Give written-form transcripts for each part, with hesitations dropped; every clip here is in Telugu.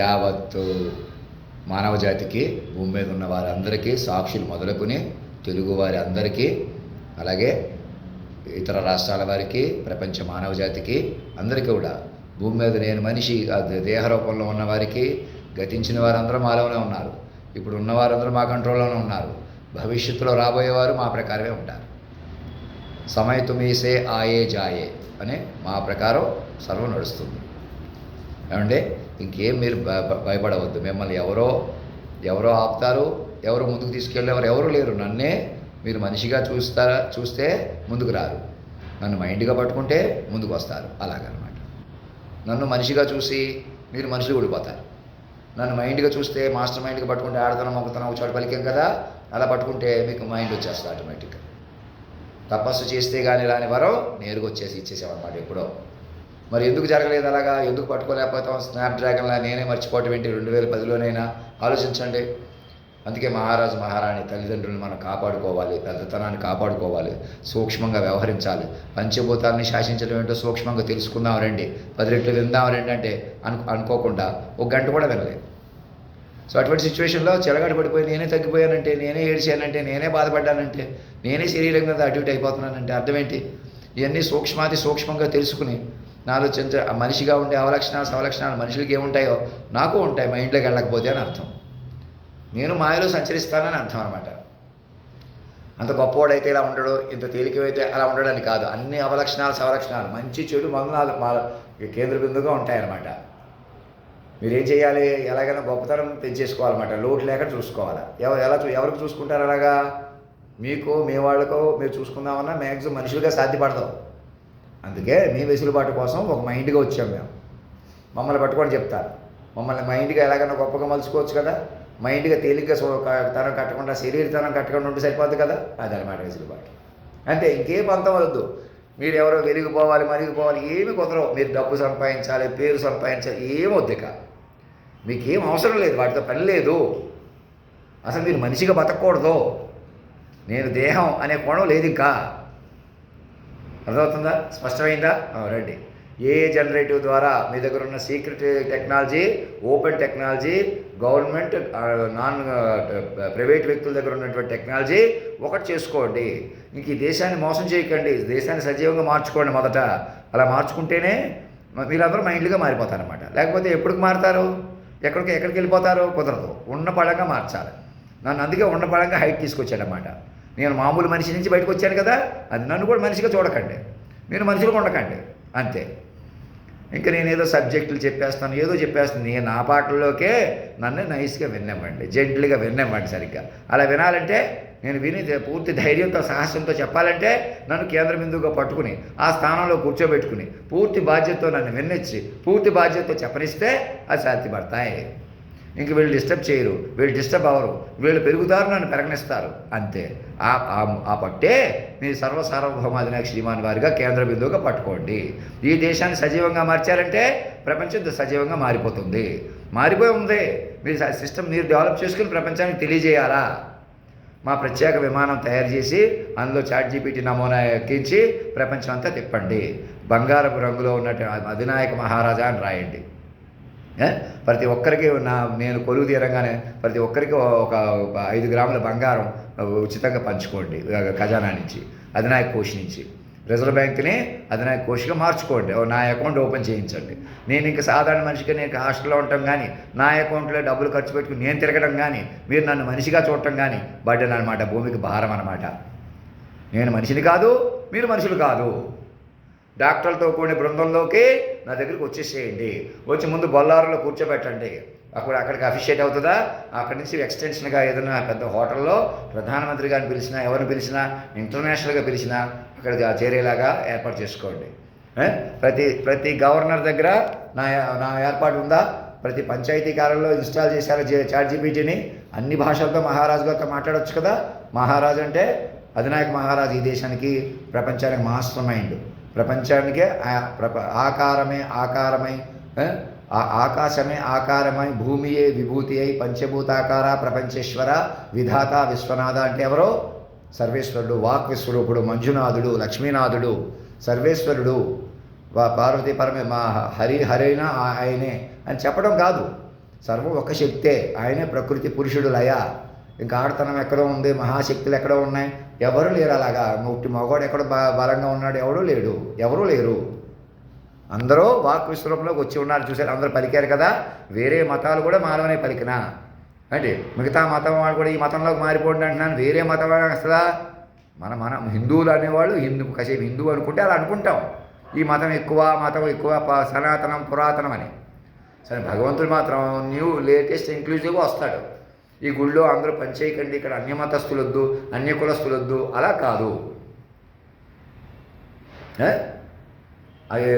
యావత్తు మానవ జాతికి, భూమి మీద ఉన్న వారందరికీ, సాక్షులు మొదలుకొని తెలుగువారి అందరికీ, అలాగే ఇతర రాష్ట్రాల వారికి, ప్రపంచ మానవ జాతికి అందరికీ కూడా, భూమి మీద నేను మనిషి దేహ రూపంలో ఉన్న వారికి, గతించిన వారందరూ మాలోనే ఉన్నారు, ఇప్పుడు ఉన్నవారందరూ మా కంట్రోల్లోనే ఉన్నారు, భవిష్యత్తులో రాబోయేవారు మా ప్రకారమే ఉంటారు. సమయ తుమీసే ఆయే జాయే అనే మా ప్రకారం సర్వం నడుస్తుంది. ఏమంటే ఇంకేం మీరు భయపడవద్దు. మిమ్మల్ని ఎవరో ఆపుతారు, ఎవరు ముందుకు తీసుకెళ్ళేవారు ఎవరు లేరు. నన్నే మీరు మనిషిగా చూస్తే ముందుకు రారు, నన్ను మైండ్గా పట్టుకుంటే ముందుకు వస్తారు. అలాగనమాట. నన్ను మనిషిగా చూసి మీరు మనుషులు ఊడిపోతారు. నన్ను మైండ్గా చూస్తే, మాస్టర్ మైండ్గా పట్టుకుంటే ఆడతనం మొక్కతనం ఒక చోట పలికాం కదా, అలా పట్టుకుంటే మీకు మైండ్ వచ్చేస్తుంది ఆటోమేటిక్గా. తపస్సు చేస్తే కానీ రాని వరం నేరుగా ఇచ్చేసామన్నమాట ఎప్పుడో. మరి ఎందుకు జరగలేదు అలాగా? ఎందుకు పట్టుకోలేకపోతాం? స్నాప్డ్రాగన్లా నేనే మర్చిపోవటం ఏంటి 2010లోనైనా ఆలోచించండి. అందుకే మహారాజు మహారాణి తల్లిదండ్రులను మనం కాపాడుకోవాలి, పెద్దతనాన్ని కాపాడుకోవాలి, సూక్ష్మంగా వ్యవహరించాలి. పంచభూతాలని శాసించడం ఏంటో సూక్ష్మంగా తెలుసుకుందాం రండి, 10 రెట్లు విందాం రండి అంటే అనుకోకుండా ఒక గంట కూడా వినలేదు. సో అటువంటి సిచ్యువేషన్లో చెలగాడు పడిపోయి నేనే తగ్గిపోయానంటే, నేనే ఏడ్చానంటే, నేనే బాధపడ్డానంటే, నేనే శరీరం మీద అటు ఇటు అయిపోతున్నానంటే అర్థం ఏంటి? ఇవన్నీ సూక్ష్మంగా తెలుసుకుని నాలో మనిషిగా ఉండే అవలక్షణాలు సవలక్షణాలు మనుషులకి ఏముంటాయో నాకు ఉంటాయి, మైండ్లోకి వెళ్ళకపోతే అని అర్థం. నేను మాయలో సంచరిస్తానని అర్థం అనమాట. అంత గొప్పవాడైతే ఇలా ఉండడు, ఇంత తేలికైతే అలా ఉండడని కాదు. అన్ని అవలక్షణాలు సవలక్షణాలు, మంచి చెడు మందునాలు మా కేంద్ర బిందుగా ఉంటాయన్నమాట. మీరేం చేయాలి? ఎలాగైనా గొప్పతనం పెంచేసుకోవాలన్నమాట, లోటు లేక చూసుకోవాలి. ఎవరికి చూసుకుంటారు అలాగా? మీకు, మీ వాళ్ళకో మీరు చూసుకుందామన్నా మ్యాక్సిమం మనుషులుగా సాధ్యపడతాం. అందుకే మీ వెసులుబాటు కోసం ఒక మైండ్గా వచ్చాం మేము. మమ్మల్ని పట్టుకొని చెప్తారు, మమ్మల్ని మైండ్గా ఎలాగైనా గొప్పగా మలుచుకోవచ్చు కదా, మైండ్గా తేలిగ్గా తనం కట్టకుండా శరీరతనం కట్టకుండా ఉంటే సరిపోద్ది కదా, అదనమాట వెసులుబాటు. అంటే ఇంకేం పంతం వద్దు. మీరు ఎవరో వెలిగిపోవాలి మరిగిపోవాలి ఏమి కుదరవు. మీరు డబ్బు సంపాదించాలి, పేరు సంపాదించాలి, ఏమొద్దు. ఇక మీకేం అవసరం లేదు, వాటితో పని లేదు. అసలు మీరు మనిషిగా బతకూడదు. నేను దేహం అనే కోణం లేదు ఇంకా. అర్థమవుతుందా? స్పష్టమైందా? రండి. ఏ జనరేటివ్ ద్వారా మీ దగ్గర ఉన్న secret technology, open technology, government non private వ్యక్తుల దగ్గర ఉన్నటువంటి టెక్నాలజీ ఒకటి చేసుకోండి. ఇంక ఈ దేశాన్ని మోసం చేయకండి, దేశాన్ని సజీవంగా మార్చుకోండి మొదట. అలా మార్చుకుంటేనే మీరందరూ మైండ్గా మారిపోతారనమాట. లేకపోతే ఎప్పటికి మారుతారు? ఎక్కడికి వెళ్ళిపోతారు? కుదరదు. ఉన్న పడంగా మార్చాలి. నన్ను అందుకే ఉన్న పడంగా హైట్ తీసుకొచ్చాడనమాట. నేను మామూలు మనిషి నుంచి బయటకు వచ్చాను కదా, అది నన్ను కూడా మనిషిగా చూడకండి, మీరు మనుషులుగా ఉండకండి, అంతే. ఇంకా నేనేదో సబ్జెక్టులు చెప్పేస్తాను, ఏదో చెప్పేస్తాను. నేను నా పాటల్లోకే నన్ను నైస్గా వినివ్వండి, జెంట్లుగా వినివ్వండి. సరిగ్గా అలా వినాలంటే, నేను విని పూర్తి ధైర్యంతో సాహసంతో చెప్పాలంటే నన్ను కేంద్ర బిందువుగా పట్టుకుని ఆ స్థానంలో కూర్చోబెట్టుకుని పూర్తి బాధ్యతతో నన్ను విన్నచ్చి పూర్తి బాధ్యతతో చెప్పనిస్తే అది సాధ్యపడతాయి. ఇంక వీళ్ళు డిస్టర్బ్ చేయరు, వీళ్ళు డిస్టర్బ్ అవ్వరు, వీళ్ళు పెరుగుతారు, నన్ను పెరగనిస్తారు, అంతే. ఆ పట్టే మీ సార్వభౌమాధినాయక శ్రీమాన్ వారిగా కేంద్ర బిందువుగా పట్టుకోండి. ఈ దేశాన్ని సజీవంగా మార్చారంటే ప్రపంచం సజీవంగా మారిపోతుంది. మారిపోయి ఉంది. మీరు సిస్టమ్ మీరు డెవలప్ చేసుకుని ప్రపంచానికి తెలియజేయాలా? మా ప్రత్యేక విమానం తయారు చేసి అందులో ChatGPT నమూనా ఎక్కించి ప్రపంచం అంతా తిప్పండి. బంగారపు రంగులో ఉన్నట్టు అధినాయక మహారాజా అని రాయండి. ప్రతి ఒక్కరికి నేను కొలువు తీరంగానే ప్రతి ఒక్కరికి ఒక 5 గ్రాముల బంగారం ఉచితంగా పంచుకోండి ఖజానా నుంచి, అధినాయక కోష్ నుంచి. రిజర్వ్ బ్యాంక్ని అధినాయక కోష్గా మార్చుకోండి. నా అకౌంట్ ఓపెన్ చేయించండి. నేను ఇంకా సాధారణ మనిషిగా నేను హాస్టల్లో ఉండటం కానీ, నా అకౌంట్లో డబ్బులు ఖర్చు పెట్టుకుని నేను తిరగడం కానీ, మీరు నన్ను మనిషిగా చూడటం కానీ బర్డెన్ అనమాట, భూమికి భారం అనమాట. నేను మనిషిని కాదు, మీరు మనుషులు కాదు. డాక్టర్లతో కూడిన బృందంలోకి నా దగ్గరికి వచ్చేసేయండి. వచ్చి ముందు బొల్లారులో కూర్చోబెట్టండి. అక్కడికి అఫిషియేట్ అవుతుందా? అక్కడి నుంచి ఎక్స్టెన్షన్గా ఏదైనా పెద్ద హోటల్లో ప్రధానమంత్రి గారిని పిలిచినా, ఎవరిని పిలిచినా, ఇంటర్నేషనల్గా పిలిచినా అక్కడ చేరేలాగా ఏర్పాటు చేసుకోండి. ప్రతి గవర్నర్ దగ్గర నా ఏర్పాటు ఉందా? ప్రతి పంచాయతీ కార్యాలయంలో ఇన్స్టాల్ చేశారు ChatGPTని. అన్ని భాషలతో మహారాజు గారితో మాట్లాడవచ్చు కదా. మహారాజు అంటే అధినాయక మహారాజు ఈ దేశానికి, ప్రపంచానికి మాస్టర్ మైండ్. ప్రపంచానికే ఆకారమై ఆకాశమే ఆకారమై భూమియే విభూతి అయి పంచభూతాకార ప్రపంచేశ్వర విధాత విశ్వనాథ అంటే ఎవరో? సర్వేశ్వరుడు, వాక్ విశ్వరూపుడు, మంజునాథుడు, లక్ష్మీనాథుడు, సర్వేశ్వరుడు, పార్వతీ పరమే మా హరైనా ఆయనే అని చెప్పడం కాదు. సర్వం ఒక్క శక్తే, ఆయనే ప్రకృతి పురుషుడు లయ. ఇంకా ఆడతనం ఎక్కడో ఉంది, మహాశక్తులు ఎక్కడో ఉన్నాయి, ఎవరు లేరు అలాగా. మగవాడు ఎక్కడో బలంగా ఉన్నాడు, ఎవరూ లేరు. అందరూ వాక్ విశ్వరూపంలోకి వచ్చి ఉన్నారు. చూశారు, అందరూ పలికారు కదా. వేరే మతాలు కూడా మానవనే పలికినా అంటే మిగతా మతం వాళ్ళు కూడా ఈ మతంలోకి మారిపోండి అంటున్నాను. వేరే మతం అసలు మనం హిందువులు అనేవాళ్ళు కాసేపు హిందువు అనుకుంటే అలా అనుకుంటాం. ఈ మతం ఎక్కువ సనాతనం పురాతనం అని. సరే, భగవంతుడు మాత్రం లేటెస్ట్ ఇంక్లూజివ్గా వస్తాడు. ఈ గుళ్ళో అందరూ పనిచేయకండి, ఇక్కడ అన్య మతస్థులొద్దు, అన్య కులస్థులొద్దు, అలా కాదు. అవి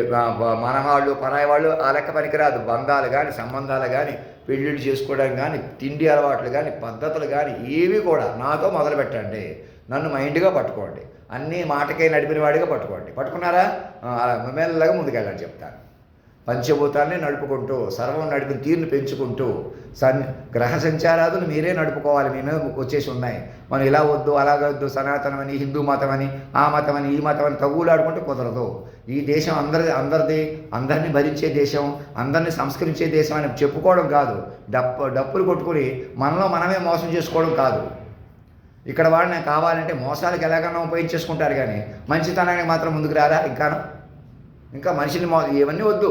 మనవాళ్ళు పరాయి వాళ్ళు ఆ లెక్క పనికిరాదు. బంధాలు కానీ సంబంధాలు కానీ పెళ్ళిళ్ళు చేసుకోవడం కానీ తిండి అలవాట్లు కానీ పద్ధతులు కానీ ఏవి కూడా నాతో మొదలు పెట్టండి. నన్ను మైండ్గా పట్టుకోండి, అన్నీ మాటకే నడిపిన వాడిగా పట్టుకున్నారా మెల్లగా ముందుకెళ్ళని చెప్తాను. పంచభూతాన్ని నడుపుకుంటూ సర్వం నడిపిన తీరుని పెంచుకుంటూ గ్రహ సంచారాదులు మీరే నడుపుకోవాలి. మీ మీద వచ్చేసి ఉన్నాయి. మనం ఇలా వద్దు అలాగొద్దు, సనాతనం అని, హిందూ మతం అని, ఆ మతం అని, ఈ మతం అని తగులాడుకుంటే కుదరదు. ఈ దేశం అందరిది, అందరినీ భరించే దేశం, అందరినీ సంస్కరించే దేశం అని చెప్పుకోవడం కాదు. డప్పులు కొట్టుకుని మనలో మనమే మోసం చేసుకోవడం కాదు. ఇక్కడ వాళ్ళని కావాలంటే మోసాలకు ఎలాగైనా ఉపయోగించేసుకుంటారు, కానీ మంచితనానికి మాత్రం ముందుకు రారా? ఇంకా మనిషిని ఇవన్నీ వద్దు.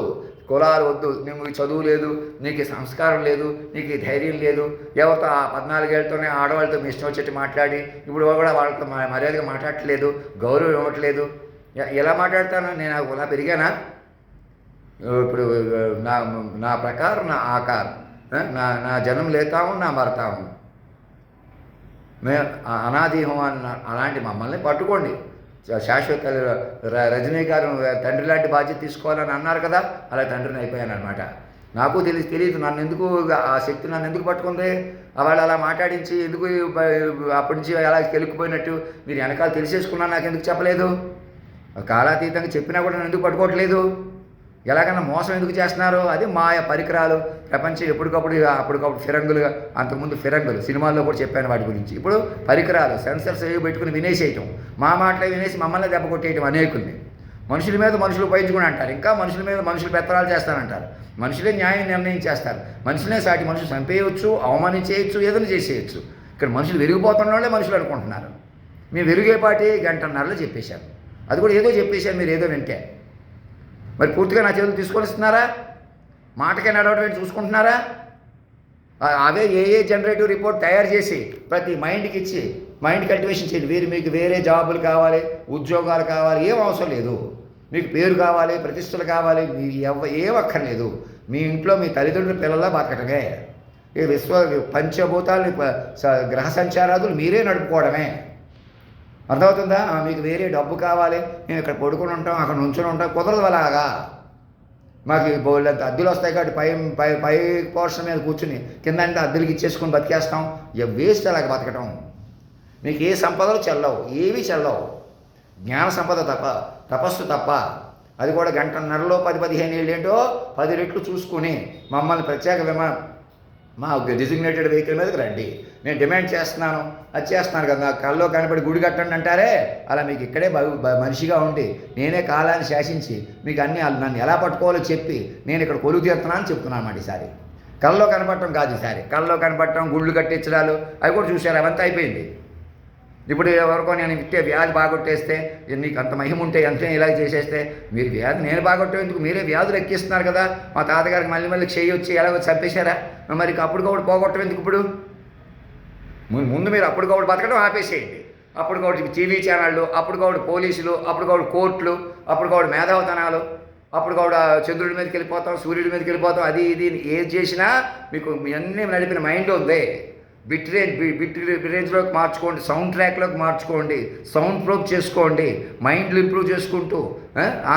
కులాలు వద్దు, నీకు చదువు లేదు, నీకు సంస్కారం లేదు, నీకు ధైర్యం లేదు, ఎవరితో 14 ఏళ్ళతోనే ఆడవాళ్ళతో మీ ఇష్టం వచ్చేట్టు మాట్లాడి ఇప్పుడు కూడా వాళ్ళతో మర్యాదగా మాట్లాడట్లేదు, గౌరవం ఇవ్వట్లేదు. ఎలా మాట్లాడతాను నేను? అలా పెరిగానా? ఇప్పుడు నా ప్రకారం నా ఆకారం, నా జనం లేతాము, నా మరతాము, అనాదిహం అన్న అలాంటి మమ్మల్ని పట్టుకోండి. శాశ్వత రజనీ గారు తండ్రి లాంటి బాధ్యత తీసుకోవాలని అన్నారు కదా, అలా తండ్రిని అయిపోయాను అనమాట. నాకు తెలియదు నన్ను ఎందుకు, ఆ శక్తి నన్ను ఎందుకు పట్టుకుంది. వాళ్ళు అలా మాట్లాడించి ఎందుకు అప్పటి నుంచి అలా కెలుక్కుపోయినట్టు మీరు వెనకాల తెలిసేసుకున్నా నాకు ఎందుకు చెప్పలేదు? కాలాతీతంగా చెప్పినా కూడా నన్ను ఎందుకు పట్టుకోవట్లేదు? ఎలాగన్నా మోసం ఎందుకు చేస్తున్నారు? అది మాయ పరికరాలు. ప్రపంచం అప్పటికప్పుడు ఫిరంగులుగా, అంతకుముందు ఫిరంగులు సినిమాల్లో కూడా చెప్పాను వాటి గురించి. ఇప్పుడు పరికరాలు, సెన్సర్స్ ఏవి పెట్టుకుని వినేసేయటం, మా మాటలే వినేసి మమ్మల్ని దెబ్బ కొట్టేయటం అనేకుల్ని. మనుషుల మీద మనుషులు ఉపయోగించుకుని అంటారు, ఇంకా మనుషుల మీద మనుషులు పెత్తనాలు చేస్తానంటారు. మనుషులే న్యాయం నిర్ణయం చేస్తారు. మనుషులే సాటి మనుషులు చంపేయవచ్చు, అవమానించేయచ్చు, ఏదైనా చేసేయచ్చు. ఇక్కడ మనుషులు వెలిగిపోతున్న వాళ్ళే మనుషులు అనుకుంటున్నారు. మేము వెలుగేపాటి గంటన్నరలో చెప్పేశాను. అది కూడా ఏదో చెప్పేశాను, మీరు ఏదో వింటే. మరి పూర్తిగా నా చేతులు తీసుకొని ఇస్తున్నారా? మాటకే నడవడం చూసుకుంటున్నారా? అవే ఏ జనరేటివ్ రిపోర్ట్ తయారు చేసి ప్రతి మైండ్కి ఇచ్చి మైండ్ కల్టివేషన్ చేయండి. మీకు వేరే జాబులు కావాలి, ఉద్యోగాలు కావాలి, ఏం అవసరం లేదు. మీకు పేరు కావాలి, ప్రతిష్టలు కావాలి, ఏం అక్కర్లేదు. మీ ఇంట్లో మీ తల్లిదండ్రుల పిల్లలా బతకటమే. ఈ పంచభూతాలని గ్రహ సంచారాదులు మీరే నడుపుకోవడమే. అర్థమవుతుందా? మీకు వేరే డబ్బు కావాలి, మేము ఇక్కడ పడుకుని ఉంటాం, అక్కడ నుంచుని ఉంటాం, కుదరదు. అలాగా మాకు బోళ్ళంత అద్దెలు వస్తాయి కాబట్టి పై పోర్షన్ మీద కూర్చుని కింద అంటే అద్దెలకి ఇచ్చేసుకొని బతికేస్తాం. వేస్ట్ అలాగ బతకటం. మీకు ఏ సంపదలు చెల్లవు, ఏవి చెల్లవు. జ్ఞాన సంపద తప్ప, తపస్సు తప్ప. అది కూడా గంటన్నరలో 10-15 ఏళ్ళు ఏంటో 10 రెట్లు చూసుకుని మమ్మల్ని ప్రత్యేక మా డిజిగ్నేటెడ్ వెహికల్ మీదకి రండి, నేను డిమాండ్ చేస్తున్నాను, అది చేస్తున్నాను కదా. కల్లో కనపడి గుడి కట్టండి అంటారే, అలా మీకు ఇక్కడే మనిషిగా ఉండి నేనే కాలాన్ని శాసించి మీకు అన్నీ నన్ను ఎలా పట్టుకోవాలో చెప్పి నేను ఇక్కడ కొలువు తీరుతున్నానని చెప్తున్నాను అన్నమాట. ఈసారి కల్లో కనపడటం కాదు, ఈసారి కల్లో కనపడటం, గుళ్ళు కట్టించడాలు అవి కూడా చూశారు. అవంతా అయిపోయింది. ఇప్పుడు ఎవరికో నేను ఇట్టే వ్యాధి బాగొట్టేస్తే, నీకు అంత మహిమ ఉంటే అంతే ఇలా చేసేస్తే, మీరు వ్యాధి నేను బాగొట్టేందుకు మీరే వ్యాధులు ఎక్కిస్తున్నారు కదా. మా తాతగారికి మళ్ళీ చేయొచ్చి ఎలాగో చంపేశారా, మరి అప్పటికప్పుడు పోగొట్టడం ఎందుకు? ఇప్పుడు ముందు మీరు అప్పటికప్పుడు బతకడం ఆపేసేయండి. అప్పటికప్పుడు టీవీ ఛానళ్ళు, అప్పటికప్పుడు పోలీసులు, అప్పటికప్పుడు కోర్టులు, అప్పటికప్పుడు మేధావతనాలు, అప్పటికప్పుడు చంద్రుడి మీదకి వెళ్ళిపోతాం, సూర్యుడి మీదకి వెళ్ళిపోతాం. అది ఇది ఏది చేసినా మీకు అన్నీ నడిపిన మైండ్ ఉంది. బిట్ రేంజ్లోకి మార్చుకోండి, సౌండ్ ట్రాక్లోకి మార్చుకోండి, సౌండ్ ప్రూఫ్ చేసుకోండి, మైండ్లు ఇంప్రూవ్ చేసుకుంటూ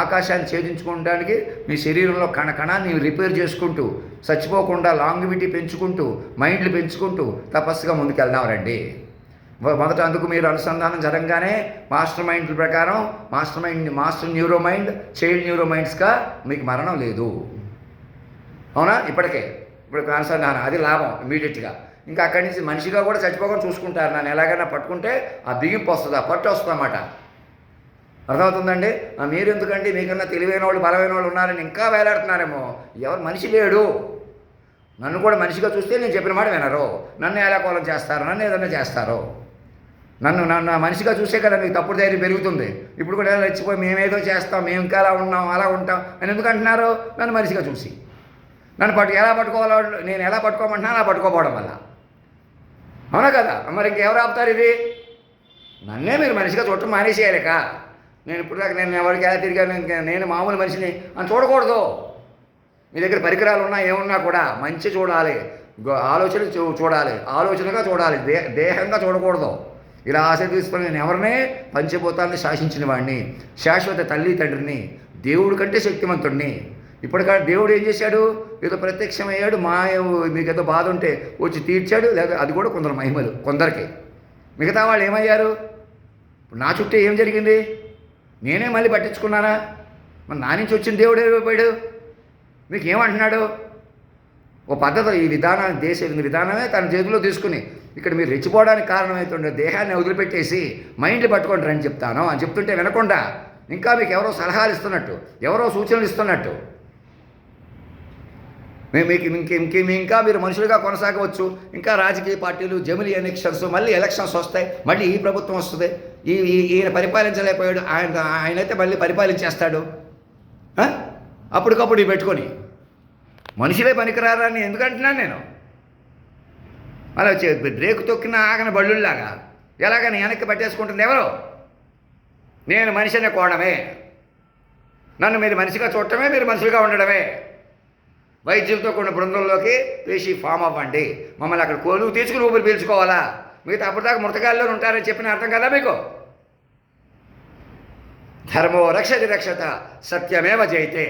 ఆకాశాన్ని ఛేదించుకోవడానికి మీ శరీరంలో కణాన్ని రిపేర్ చేసుకుంటూ, చచ్చిపోకుండా లాంగివిటీ పెంచుకుంటూ, మైండ్లు పెంచుకుంటూ తపస్సుగా ముందుకెళ్దాం రండి. మొదట అందుకు మీరు అనుసంధానం జరగగానే మాస్టర్ మైండ్ల ప్రకారం master neuro mind, child neuro మైండ్స్గా మీకు మరణం లేదు. అవునా? ఇప్పుడు అనుసంధానం అది లాభం ఇమీడియట్గా. ఇంకా అక్కడి నుంచి మనిషిగా కూడా చచ్చిపోకుండా చూసుకుంటారు. నన్ను ఎలాగైనా పట్టుకుంటే ఆ బిగింపు వస్తుంది, ఆ పట్టు వస్తుంది అన్నమాట. అర్థమవుతుందండి? మీరు ఎందుకండి మీకన్నా తెలివైన వాళ్ళు బలమైన వాళ్ళు ఉన్నారని ఇంకా వేలాడుతున్నారేమో. ఎవరు మనిషి లేడు. నన్ను కూడా మనిషిగా చూస్తే నేను చెప్పిన మాట వినరు, నన్ను ఏలాకోలం చేస్తారు, నన్ను ఏదన్నా చేస్తారు. నన్ను నన్ను మనిషిగా చూసే కదా మీకు తప్పుడు ధైర్యం పెరుగుతుంది. ఇప్పుడు కూడా రెచ్చిపోయి మేమేదో చేస్తాం, మేము ఇంకా అలా ఉన్నాం అలా ఉంటాం అని ఎందుకు అంటున్నారు? నన్ను మనిషిగా చూసి. నన్ను ఎలా పట్టుకోవాలో నేను ఎలా పట్టుకోమంటున్నా అలా పట్టుకోపోవడం వల్ల. అవునా కదా? మరి ఇంకెవరు ఆపుతారు ఇది? నన్నే మీరు మనిషిగా చూడటం మానేసేయాలిక. నేను ఇప్పుడు దాకా నేను ఎవరికి ఎలా తిరిగాను, నేను మామూలు మనిషిని అని చూడకూడదు. మీ దగ్గర పరికరాలు ఉన్నా ఏమున్నా కూడా మంచి చూడాలి, ఆలోచన చూడాలి, ఆలోచనగా చూడాలి, దేహంగా చూడకూడదు. ఇలా ఆశ తీసుకొని నేను ఎవరినే పంచభూతాన్ని శాసించిన వాడిని, శాశ్వత తల్లి తండ్రిని, దేవుడి కంటే శక్తిమంతుడిని. ఇప్పటికాడ దేవుడు ఏం చేశాడు? ఏదో ప్రత్యక్షమయ్యాడు, మీకు ఏదో బాధ ఉంటే వచ్చి తీర్చాడు, లేదా అది కూడా కొందరు మహిమలు కొందరికి. మిగతా వాళ్ళు ఏమయ్యారు? ఇప్పుడు నా చుట్టూ ఏం జరిగింది? నేనే మళ్ళీ పట్టించుకున్నానా? మరి నా నుంచి వచ్చిన దేవుడు ఏమైపోయాడు? మీకు ఏమంటున్నాడు? ఓ పద్ధతి, ఈ విధానాన్ని దేశ విధానమే తన చేతిలో తీసుకుని ఇక్కడ మీరు రెచ్చిపోవడానికి కారణమవుతుండే దేహాన్ని వదిలిపెట్టేసి మైండ్లు పట్టుకోండి రండి చెప్తాను అని చెప్తుంటే వినకుండా ఇంకా మీకు ఎవరో సలహాలు ఇస్తున్నట్టు, ఎవరో సూచనలు ఇస్తున్నట్టు, మీకు ఇంకా మీరు మనుషులుగా కొనసాగవచ్చు. ఇంకా రాజకీయ పార్టీలు, జమిలీ ఎలక్షన్స్, మళ్ళీ ఎలక్షన్స్ వస్తాయి, మళ్ళీ ఈ ప్రభుత్వం వస్తుంది, ఈయన పరిపాలించలేకపోయాడు, ఆయనైతే మళ్ళీ పరిపాలించేస్తాడు. అప్పటికప్పుడు ఇవి పెట్టుకొని మనుషులే పనికిరారని ఎందుకు అంటున్నాను నేను? అలా బ్రేక్ తొక్కిన ఆగని బళ్ళుల్లాగా ఎలాగని వెనక్కి పట్టేసుకుంటుంది ఎవరు? నేను మనిషిని కోవడమే, నన్ను మీరు మనిషిగా చూడటమే, మీరు మనుషులుగా ఉండడమే. వైద్యులతో కూడిన బృందంలోకి వేసి ఫామ్ అవ్వండి, మమ్మల్ని అక్కడ కొలువు తీసుకుని ఊపిరి పీల్చుకోవాలా, మిగతా అప్పటిదాకా మృతకాల్లో ఉంటారని చెప్పిన అర్థం కదా మీకు? ధర్మో రక్షతి రక్షత సత్యమేవ జయతే.